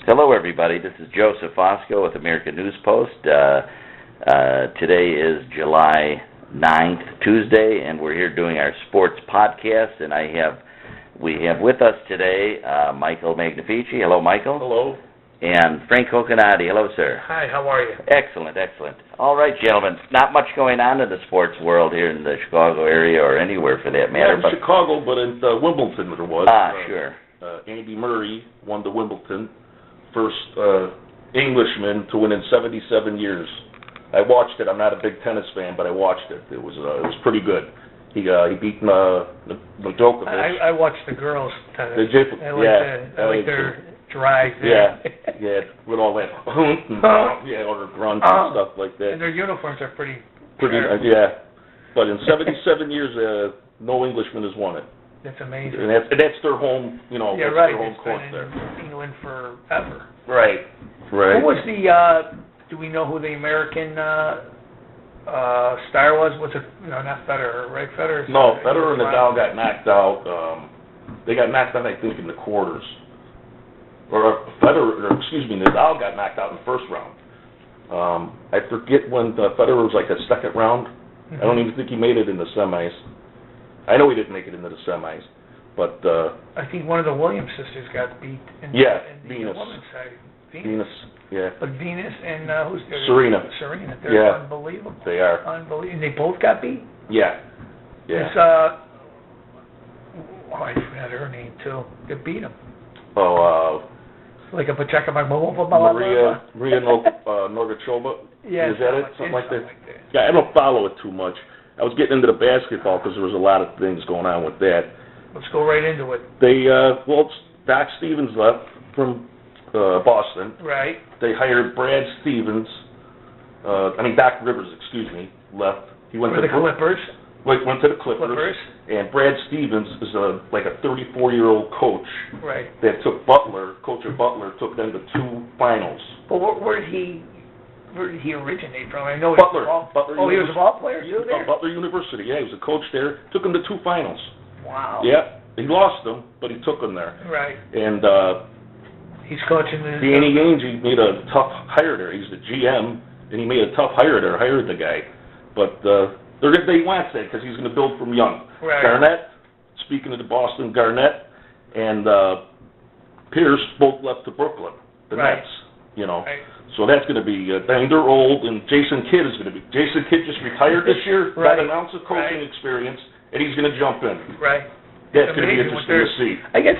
Hello, everybody. This is Joseph Fosco with American News Post. Today is July 9th, Tuesday, and we're here doing our sports podcast. And we have with us today Michael Magnafichi. Hello, Michael. Hello. And Frank Coconate. Hello, sir. Hi, how are you? Excellent, excellent. All right, gentlemen. Not much going on in the sports world here in the Chicago area or anywhere for that matter. Not in Chicago, but in Wimbledon there was. Sure. Andy Murray won the Wimbledon. First Englishman to win in 77 years. I watched it. I'm not a big tennis fan, but I watched it. It was pretty good. He beat Djokovic. I watched the girls tennis. I like their drive. Yeah, with all that, all the grunts and stuff like that. And their uniforms are pretty. Yeah, but in 77 years, no Englishman has won it. That's amazing. And that's their home, yeah, that's right. their home court there. England forever. Right. Who was do we know who the American star was? Was it, not Federer, right? Federer? No, Federer and Nadal got knocked out. They got knocked out, I think, in the quarters. Nadal got knocked out in the first round. I forget when Federer was like a second round. Mm-hmm. I don't even think he made it in the semis. I know he didn't make it into the semis, but I think one of the Williams sisters got beat in the Venus. women's side. Venus, yeah. But Venus and who's the other? Serena. Serena, they're unbelievable. They are. Unbelievable. They both got beat? Yeah. I forgot her name too. They beat them. Like a Pacheka Maria Norgachova. Yeah. Is that it? Something like that? Yeah, I don't follow it too much. I was getting into the basketball because there was a lot of things going on with that. Let's go right into it. Doc Stevens left from Boston. Right. They hired Brad Stevens. Doc Rivers, left. He went to the Clippers. Went to the Clippers. And Brad Stevens is a 34-year-old coach. Right. That took Coach Butler took them to 2 finals. But where did he originate from? I know Butler. He was a ball player too there? Butler University, yeah. He was a coach there. Took them to 2 finals. Wow. Yeah. He lost them, but he took them there. Right. And he's coaching Danny Ainge, he made a tough hire there. He's the GM, and he made a tough hire there, hired the guy. But they want that because he's going to build from young. Right. Garnett, speaking of the Boston, Garnett and Pierce both left to Brooklyn, the Nets. Right. So that's going to be, they're old, and Jason Kidd Jason Kidd just retired this year, got an ounce of coaching experience, and he's going to jump in. Right. That's going to be interesting to see. I guess,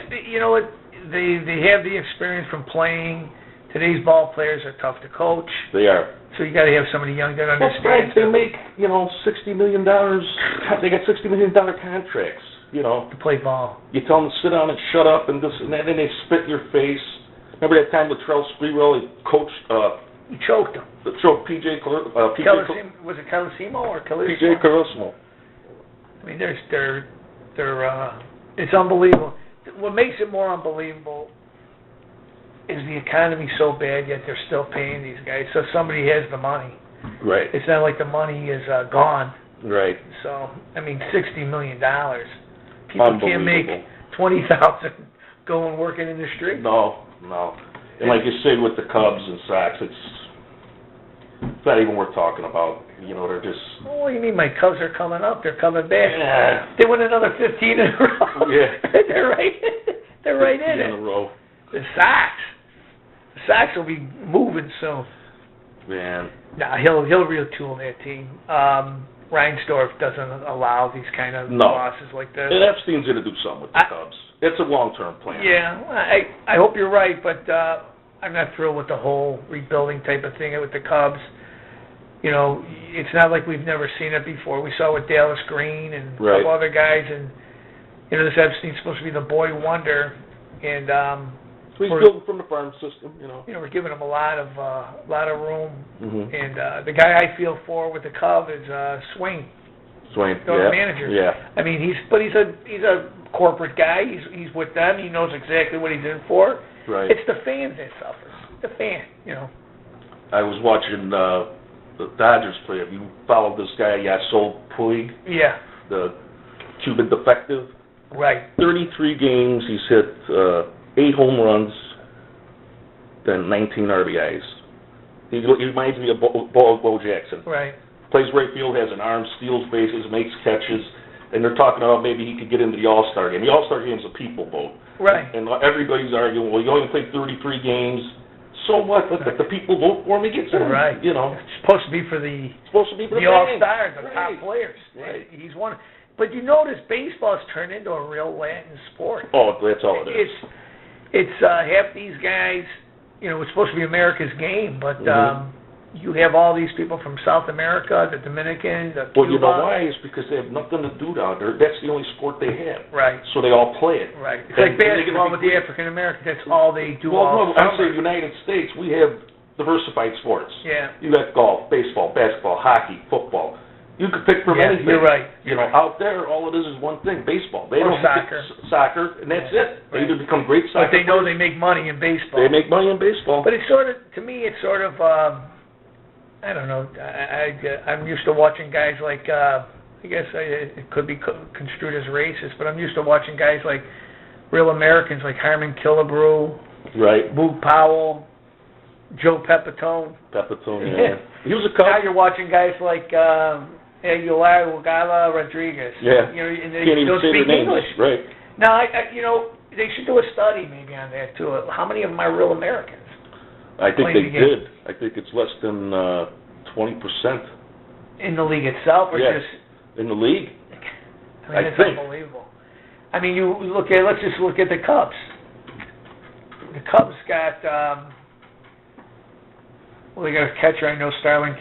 what, they have the experience from playing. Today's ball players are tough to coach. They are. So you got to have somebody young that understands. They make, $60 million. They got $60 million contracts, to play ball. You tell them to sit down and shut up and this and that, and they spit in your face. Remember that time with Latrell Sprewell, he coached... he choked him. Choked P.J. Was it Carlosimo or Carlosimo? P.J. Carlosimo. It's unbelievable. What makes it more unbelievable is the economy's so bad, yet they're still paying these guys. So somebody has the money. Right. It's not like the money is gone. Right. So, $60 million. People can't make $20,000 go and work in the industry. No. And like you said with the Cubs and Sox, it's not even worth talking about. They're just... What do you mean? My Cubs are coming up. They're coming back. Yeah. They win another 15 in a row. Yeah. They're right in it. In a row. The Sox will be moving soon. Man. Nah, he'll retool that team. Reinsdorf doesn't allow these kind of losses like this. And Epstein's going to do something with the Cubs. It's a long-term plan. Yeah, I hope you're right, but I'm not thrilled with the whole rebuilding type of thing with the Cubs. It's not like we've never seen it before. We saw it with Dallas Green and a couple other guys, and this Epstein's supposed to be the boy wonder, and so he's building from the farm system. We're giving him a lot of room, mm-hmm. and the guy I feel for with the Cubs is Swain. The manager. Yeah. He's a corporate guy. He's with them. He knows exactly what he's in for. Right. It's the fans that suffer. The fan, I was watching the Dodgers play. Have you followed this guy, Yasol Puig? Yeah. The Cuban defective. Right. 33 games. He's hit 8 home runs. than 19 RBIs. He reminds me of Bo Jackson. Right. Plays right field, has an arm, steals bases, makes catches, and they're talking about maybe he could get into the All-Star game. The All-Star game's a people vote. Right. And everybody's arguing, well, you only played 33 games. So what? Let the people vote for him. He gets in. Right. You know. It's supposed to be for the the All-Stars, the right. top players. Right. He's one. But you notice baseball's turned into a real Latin sport. Oh, that's all it is. It's half these guys, you know, it's supposed to be America's game, but you have all these people from South America, the Dominican, the Cuba. Well, you know why? It's because they have nothing to do down there. That's the only sport they have. Right. So they all play it. Right. It's like basketball with the African Americans. That's all they do. Well, no, I'm saying United States, we have diversified sports. Yeah. You got golf, baseball, basketball, hockey, football. You could pick from anything. You're right. You know, out there, all it is one thing: baseball. They don't soccer. Soccer, and that's it. They either become great soccer. But they know players, they make money in baseball. They make money in baseball. But it's sort of, to me, it's sort of, I don't know. I'm used to watching guys like, I guess it could be construed as racist, but I'm used to watching guys like real Americans like Harmon Killebrew, right? Boog Powell, Joe Pepitone. Yeah. He was a Cub. Now you're watching guys like Aguilar Rodriguez. Yeah. You know, and they Can't even don't say speak their names. English. Right. Now, you know, they should do a study maybe on that too. How many of them are real Americans? I think Playing they the game. did. I think it's less than 20%. In the league itself, or Yes. just In the league. I mean, it's unbelievable. I mean, you look at. Let's just look at the Cubs. The Cubs got. Well, they got a catcher. I know Starlin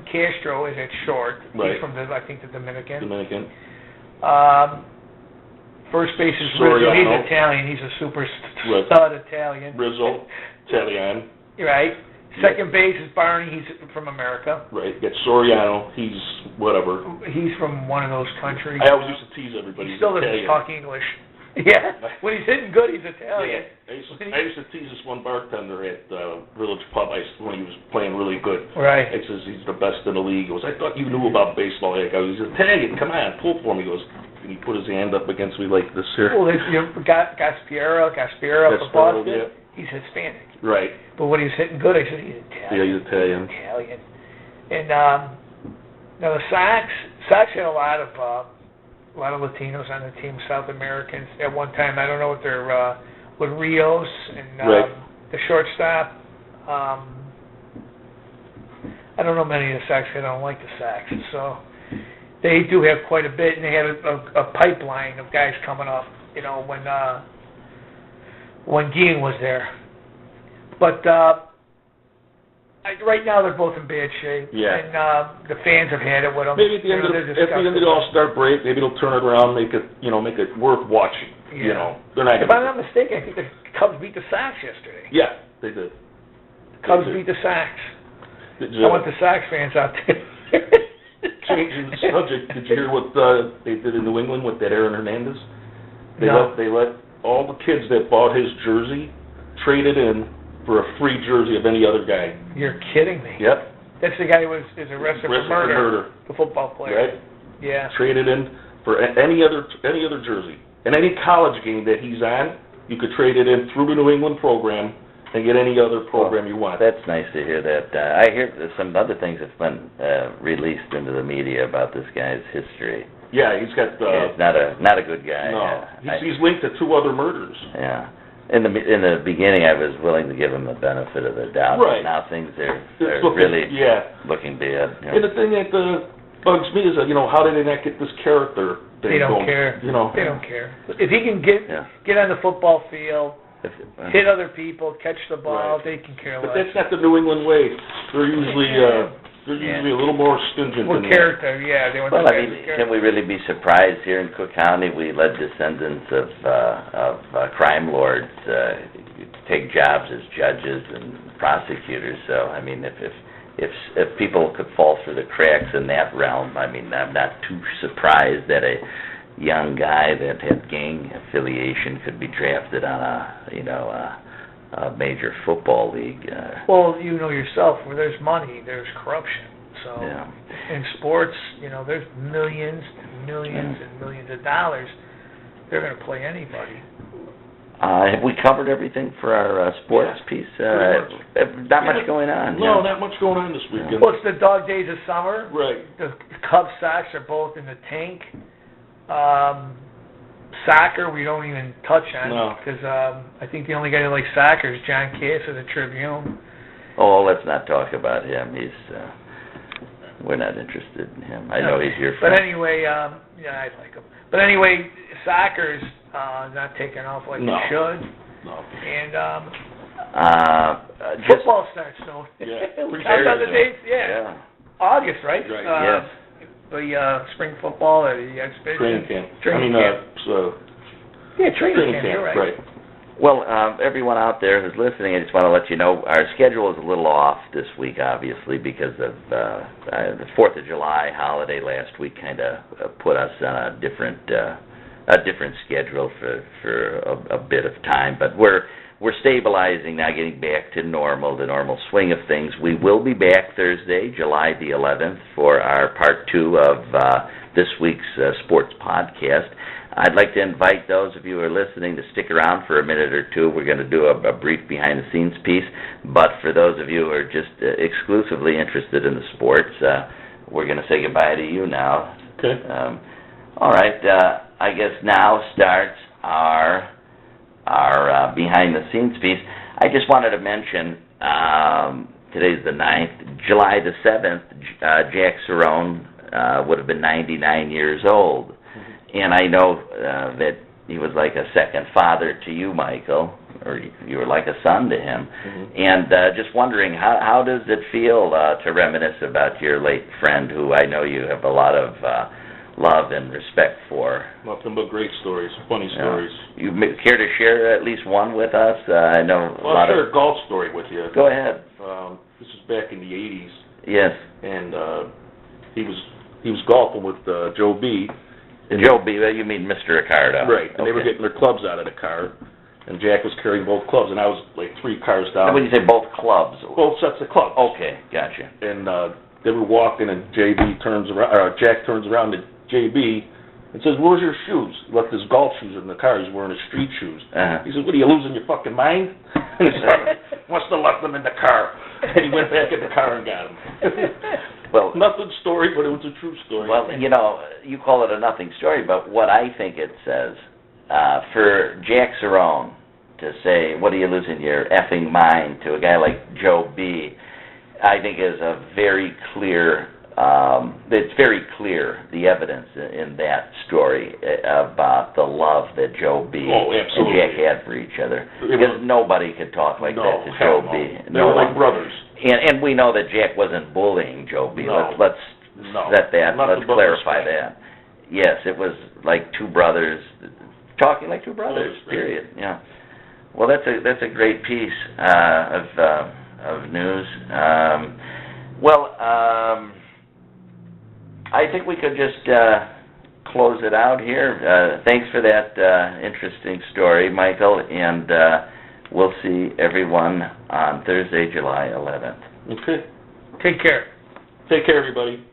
Castro is at short. Right. He's from I think the Dominican. First base is Rizzo. Soriano. He's Italian. He's a super stud Italian. Rizzo, Italian. Right. Second base is Barney. He's from America. Right. Get Soriano. He's whatever. He's from one of those countries. I always used to tease everybody. He still doesn't Italian. talk English. Yeah. When he's hitting good, he's Italian. Yeah. I used to tease this one bartender at Village Pub when he was playing really good. Right. I says he's the best in the league. He goes, I thought you knew about baseball. I go, he's Italian. Come on, pull for me. He goes, and he put his hand up against me like this here. Well, Gaspera for Boston. Yeah. He's Hispanic. Right. But when he was hitting good, I said he's Italian. Yeah, he's Italian. And now the Sox had a lot of Latinos on the team, South Americans at one time. I don't know what they're with Rios and the shortstop. I don't know many of the Sox. I don't like the Sox, so they do have quite a bit, and they have a pipeline of guys coming up. You know, when Guillen was there, but right now they're both in bad shape. Yeah. And the fans have had it with them. Maybe at the end of the All-Star break, maybe they'll turn it around, make it worth watching. Yeah. You know, they're not. If I'm not mistaken, I think the Cubs beat the Sox yesterday. Yeah, they did. Cubs beat the Sox. I want the Sox fans out there. Changing the subject, did you hear what they did in New England with that Aaron Hernandez? They let all the kids that bought his jersey trade it in for a free jersey of any other guy. You're kidding me. Yep. That's the guy who is arrested for murder. The football player. Right. Yeah. Trade it in for any other jersey. And any college game that he's on, you could trade it in through the New England program and get any other program you want. That's nice to hear that. I hear some other things have been released into the media about this guy's history. Yeah, he's got. He's not a good guy. No, he's linked to 2 other murders. Yeah. In the beginning, I was willing to give him the benefit of the doubt. Right. But now things are looking, really yeah. looking bad. You know. And the thing that bugs me is that, how did they not get this character thing They don't going? care. You know. They don't care. If he can get on the football field, hit other people, catch the ball, Right. they can care But less. that's not the New England way. They're usually a little more stringent Well, than character, yeah. They want Well, the I guys mean, with character. can we really be surprised here in Cook County? We let descendants of crime lords take jobs as judges and prosecutors. So, I mean, if people could fall through the cracks in that realm, I mean, I'm not too surprised that a young guy that had gang affiliation could be drafted on a major football league. Well, you know yourself, where there's money, there's corruption. So Yeah. in sports, there's millions and millions and millions of dollars. They're going to play anybody. Have we covered everything for our sports piece? Not much going on. No, not much going on this weekend. Well, it's the dog days of summer. Right. The Cubs Sox are both in the tank. Soccer we don't even touch on because I think the only guy that likes soccer is John Cass of the Tribune. Oh, let's not talk about him. We're not interested in him. I know he's your friend. But anyway, yeah, I like him. But anyway, soccer's not taking off like it should. No. And football starts soon. Yeah. Count on the dates. Yeah. August, right? Right. Yes. The spring football, the exhibition. Training camp. Training camp. You're right. Well, everyone out there who's listening, I just want to let you know our schedule is a little off this week, obviously, because of the 4th of July holiday last week kind of put us on a different schedule for a bit of time. But we're stabilizing now, getting back to normal, the normal swing of things. We will be back Thursday, July the 11th, for our part 2 of this week's sports podcast. I'd like to invite those of you who are listening to stick around for a minute or two. We're going to do a brief behind-the-scenes piece. But for those of you who are just exclusively interested in the sports, we're going to say goodbye to you now. Okay. All right. I guess now starts our behind-the-scenes piece. I just wanted to mention, today's the 9th, July the 7th, Jack Cerrone would have been 99 years old. And I know that he was like a second father to you, Michael, or you were like a son to him. And just wondering, how does it feel to reminisce about your late friend, who I know you have a lot of love and respect for? Nothing but great stories, funny stories. You care to share at least one with us? I know a lot I'll share a golf story with you. Go ahead. This is back in the 80s. Yes. And he was golfing with Joe B. Joe B., you mean Mr. Ricardo. Right, and they were getting their clubs out of the car, and Jack was carrying both clubs, and I was like 3 cars down. And when you say both clubs? Both sets of clubs. Okay, gotcha. And they were walking, and Jack turns around to JB and says, "Where's your shoes?" He left his golf shoes in the car. He's wearing his street shoes. He says, "What, are you losing your fucking mind?" And he said, "Must have left them in the car." And he went back in the car and got them. Well, nothing story, but it was a true story. Well, you call it a nothing story, but what I think it says, for Jack Cerrone to say, "What are you losing your effing mind?" to a guy like Joe B., I think is a very clear, it's very clear, the evidence in that story about the love that Joe B. and Jack had for each other. Because nobody could talk like that to Joe B. They were like brothers. And we know that Jack wasn't bullying Joe B. Let's clarify that. Yes, it was like two brothers talking like two brothers. Period. Yeah. Well, that's a great piece of news. I think we could just close it out here. Thanks for that interesting story, Michael, and we'll see everyone on Thursday, July 11th. Okay. Take care. Take care, everybody.